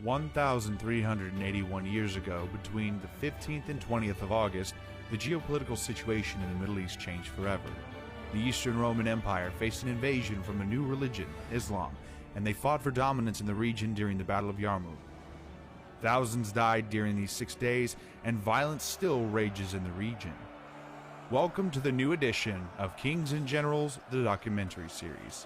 1,381 years ago, between the 15th and 20th of August, the geopolitical situation in the Middle East changed forever. The Eastern Roman Empire faced an invasion from a new religion, Islam, and they fought for dominance in the region during the Battle of Yarmouk. Thousands died during these 6 days, and violence still rages in the region. Welcome to the new edition of Kings and Generals, the documentary series.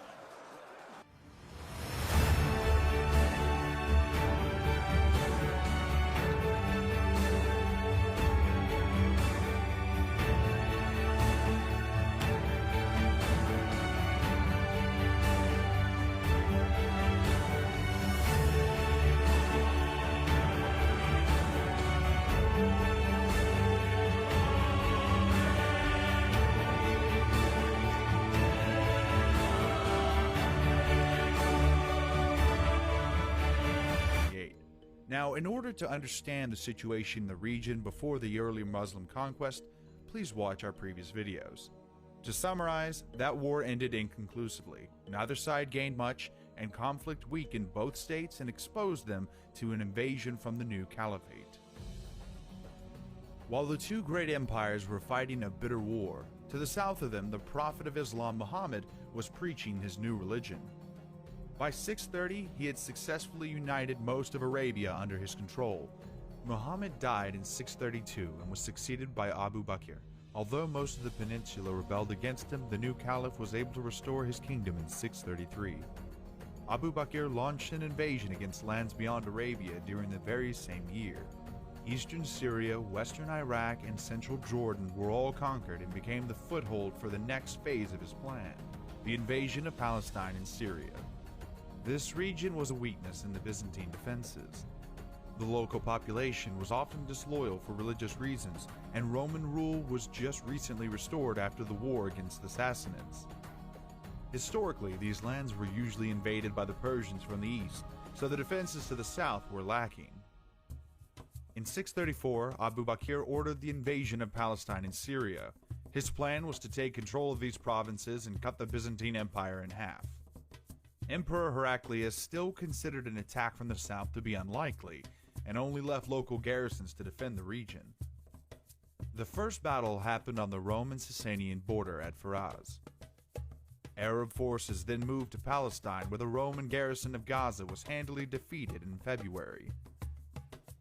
Now, in order to understand the situation in the region before the early Muslim conquest, please watch our previous videos. To summarize, that war ended inconclusively. Neither side gained much, and conflict weakened both states and exposed them to an invasion from the new caliphate. While the two great empires were fighting a bitter war, to the south of them, the prophet of Islam, Muhammad, was preaching his new religion. By 630, he had successfully united most of Arabia under his control. Muhammad died in 632 and was succeeded by Abu Bakr. Although most of the peninsula rebelled against him, the new caliph was able to restore his kingdom in 633. Abu Bakr launched an invasion against lands beyond Arabia during the very same year. Eastern Syria, western Iraq, and central Jordan were all conquered and became the foothold for the next phase of his plan, the invasion of Palestine and Syria. This region was a weakness in the Byzantine defenses. The local population was often disloyal for religious reasons, and Roman rule was just recently restored after the war against the Sassanids. Historically, these lands were usually invaded by the Persians from the east, so the defenses to the south were lacking. In 634, Abu Bakr ordered the invasion of Palestine and Syria. His plan was to take control of these provinces and cut the Byzantine Empire in half. Emperor Heraclius still considered an attack from the south to be unlikely, and only left local garrisons to defend the region. The first battle happened on the Roman-Sasanian border at Firaz. Arab forces then moved to Palestine, where the Roman garrison of Gaza was handily defeated in February.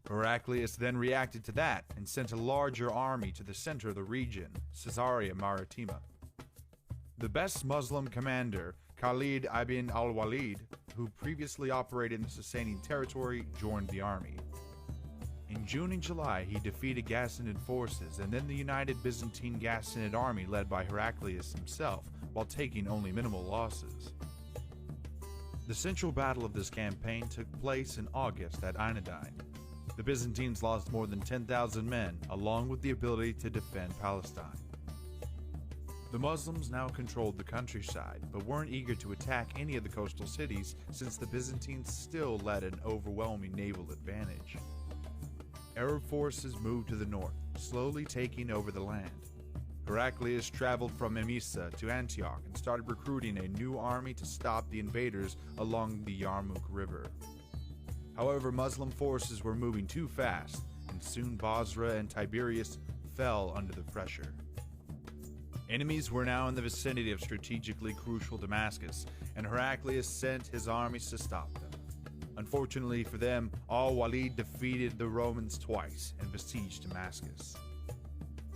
Heraclius then reacted to that and sent a larger army to the center of the region, Caesarea Maritima. The best Muslim commander, Khalid ibn al-Walid, who previously operated in the Sasanian territory, joined the army. In June and July, he defeated Ghassanid forces and then the united Byzantine Ghassanid army led by Heraclius himself, while taking only minimal losses. The central battle of this campaign took place in August at Ainadine. The Byzantines lost more than 10,000 men, along with the ability to defend Palestine. The Muslims now controlled the countryside, but weren't eager to attack any of the coastal cities since the Byzantines still led an overwhelming naval advantage. Arab forces moved to the north, slowly taking over the land. Heraclius traveled from Emesa to Antioch and started recruiting a new army to stop the invaders along the Yarmouk River. However, Muslim forces were moving too fast, and soon Basra and Tiberias fell under the pressure. Enemies were now in the vicinity of strategically crucial Damascus, and Heraclius sent his armies to stop them. Unfortunately for them, al-Walid defeated the Romans twice and besieged Damascus.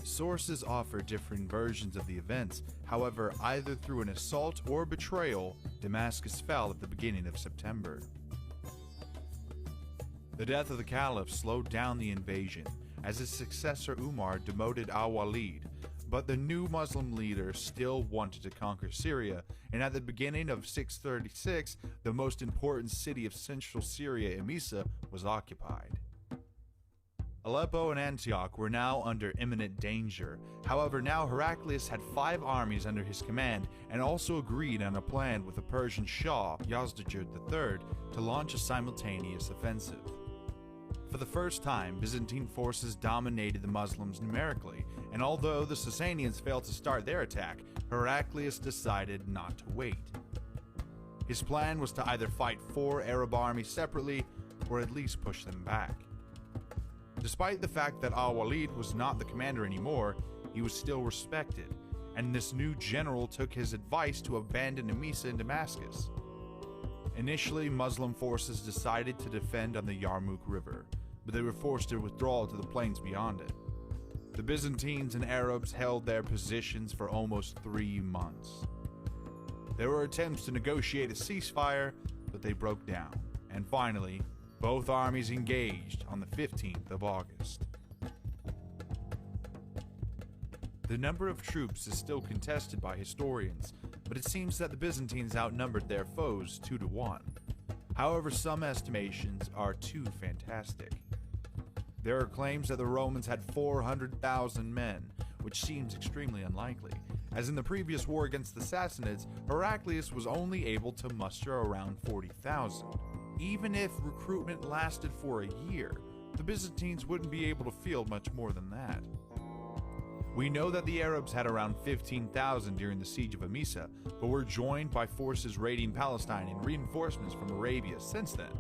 Sources offer different versions of the events. However, either through an assault or betrayal, Damascus fell at the beginning of September. The death of the caliph slowed down the invasion, as his successor Umar demoted al-Walid, but the new Muslim leader still wanted to conquer Syria, and at the beginning of 636, the most important city of central Syria, Emesa, was occupied. Aleppo and Antioch were now under imminent danger. However, now Heraclius had 5 armies under his command and also agreed on a plan with the Persian Shah, Yazdijerd III, to launch a simultaneous offensive. For the first time, Byzantine forces dominated the Muslims numerically, and although the Sasanians failed to start their attack, Heraclius decided not to wait. His plan was to either fight 4 Arab armies separately or at least push them back. Despite the fact that Al-Walid was not the commander anymore, he was still respected, and this new general took his advice to abandon Emesa in Damascus. Initially, Muslim forces decided to defend on the Yarmouk River, but they were forced to withdraw to the plains beyond it. The Byzantines and Arabs held their positions for almost 3 months. There were attempts to negotiate a ceasefire, but they broke down, and finally, both armies engaged on the 15th of August. The number of troops is still contested by historians, but it seems that the Byzantines outnumbered their foes 2-1. However, some estimations are too fantastic. There are claims that the Romans had 400,000 men, which seems extremely unlikely, as in the previous war against the Sassanids, Heraclius was only able to muster around 40,000. Even if recruitment lasted for a year, the Byzantines wouldn't be able to field much more than that. We know that the Arabs had around 15,000 during the siege of Emesa, but were joined by forces raiding Palestine and reinforcements from Arabia since then,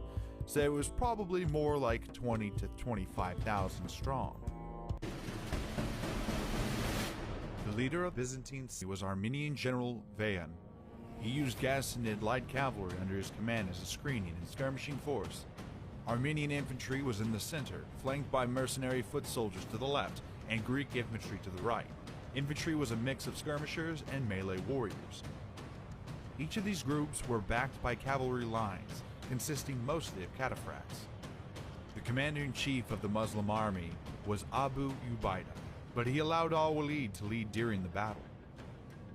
so it was probably more like 20 to 25,000 strong. The leader of Byzantine was Armenian General Vayan. He used Ghassanid light cavalry under his command as a screening and skirmishing force. Armenian infantry was in the center, flanked by mercenary foot soldiers to the left and Greek infantry to the right. Infantry was a mix of skirmishers and melee warriors. Each of these groups were backed by cavalry lines, consisting mostly of cataphracts. The commander-in-chief of the Muslim army was Abu Ubaidah, but he allowed Al-Walid to lead during the battle.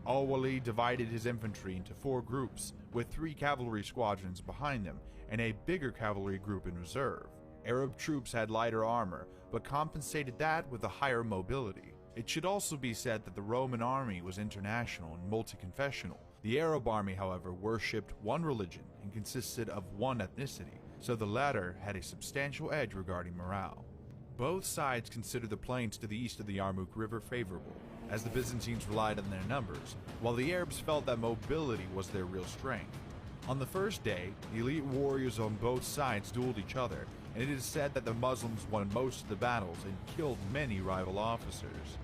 Al-Walid divided his infantry into 4 groups, with 3 cavalry squadrons behind them and a bigger cavalry group in reserve. Arab troops had lighter armor, but compensated that with a higher mobility. It should also be said that the Roman army was international and multi-confessional. The Arab army, however, worshipped one religion and consisted of one ethnicity, so the latter had a substantial edge regarding morale. Both sides considered the plains to the east of the Yarmouk River favorable, as the Byzantines relied on their numbers, while the Arabs felt that mobility was their real strength. On the first day, the elite warriors on both sides dueled each other, and it is said that the Muslims won most of the battles and killed many rival officers.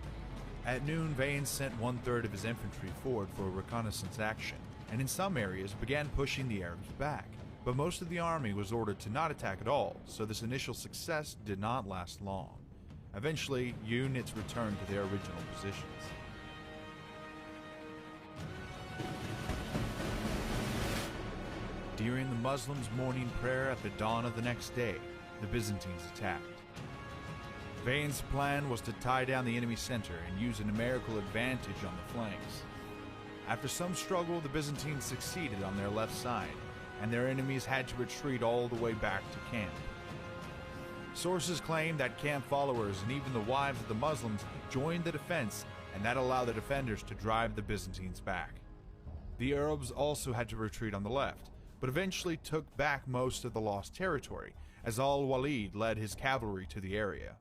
At noon, Vayan sent 1/3 of his infantry forward for a reconnaissance action, and in some areas began pushing the Arabs back. But most of the army was ordered to not attack at all, so this initial success did not last long. Eventually, units returned to their original positions. During the Muslims' morning prayer at the dawn of the next day, the Byzantines attacked. Vayan's plan was to tie down the enemy center and use a numerical advantage on the flanks. After some struggle, the Byzantines succeeded on their left side, and their enemies had to retreat all the way back to camp. Sources claim that camp followers and even the wives of the Muslims joined the defense, and that allowed the defenders to drive the Byzantines back. The Arabs also had to retreat on the left, but eventually took back most of the lost territory, as Al-Walid led his cavalry to the area.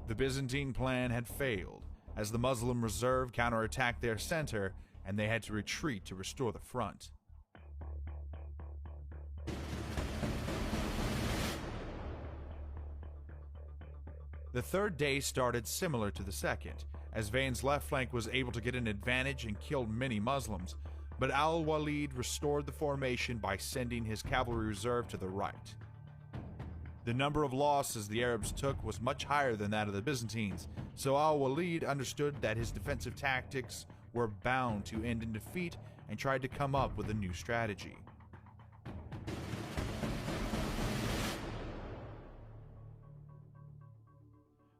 The Byzantine plan had failed, as the Muslim reserve counterattacked their center, and they had to retreat to restore the front. The third day started similar to the second, as Vayan's left flank was able to get an advantage and killed many Muslims, but Al-Walid restored the formation by sending his cavalry reserve to the right. The number of losses the Arabs took was much higher than that of the Byzantines, so Al-Walid understood that his defensive tactics were bound to end in defeat and tried to come up with a new strategy.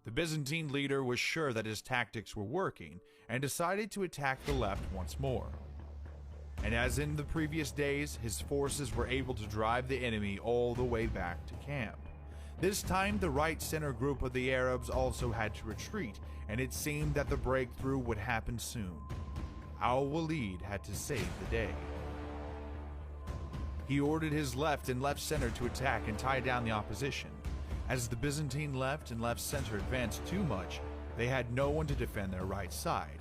The Byzantine leader was sure that his tactics were working and decided to attack the left once more. And as in the previous days, his forces were able to drive the enemy all the way back to camp. This time, the right center group of the Arabs also had to retreat, and it seemed that the breakthrough would happen soon. Al-Walid had to save the day. He ordered his left and left center to attack and tie down the opposition. As the Byzantine left and left center advanced too much, they had no one to defend their right side.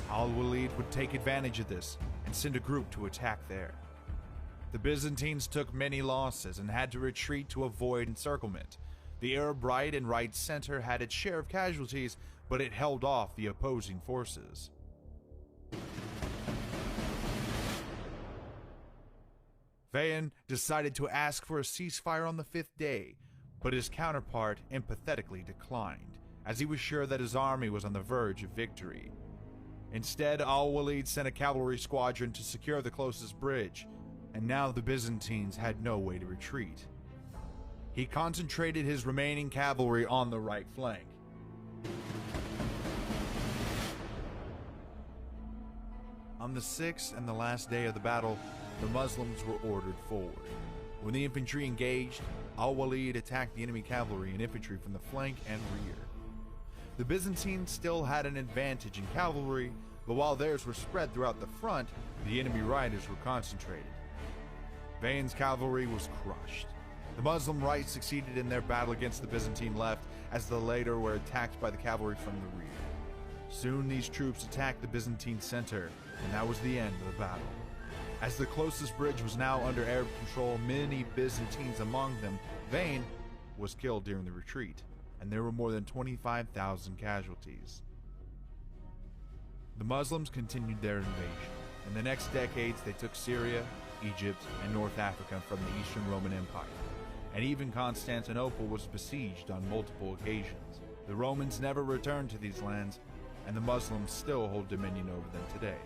Al-Walid would take advantage of this and send a group to attack there. The Byzantines took many losses and had to retreat to avoid encirclement. The Arab right and right center had its share of casualties, but it held off the opposing forces. Vayan decided to ask for a ceasefire on the 5th day, but his counterpart empathetically declined, as he was sure that his army was on the verge of victory. Instead, Al-Walid sent a cavalry squadron to secure the closest bridge, and now the Byzantines had no way to retreat. He concentrated his remaining cavalry on the right flank. On the 6th and the last day of the battle, the Muslims were ordered forward. When the infantry engaged, Al-Walid attacked the enemy cavalry and infantry from the flank and rear. The Byzantines still had an advantage in cavalry, but while theirs were spread throughout the front, the enemy riders were concentrated. Vayan's cavalry was crushed. The Muslim right succeeded in their battle against the Byzantine left, as the latter were attacked by the cavalry from the rear. Soon these troops attacked the Byzantine center, and that was the end of the battle. As the closest bridge was now under Arab control, many Byzantines among them, Vayan was killed during the retreat, and there were more than 25,000 casualties. The Muslims continued their invasion. In the next decades, they took Syria, Egypt, and North Africa from the Eastern Roman Empire, and even Constantinople was besieged on multiple occasions. The Romans never returned to these lands, and the Muslims still hold dominion over them today.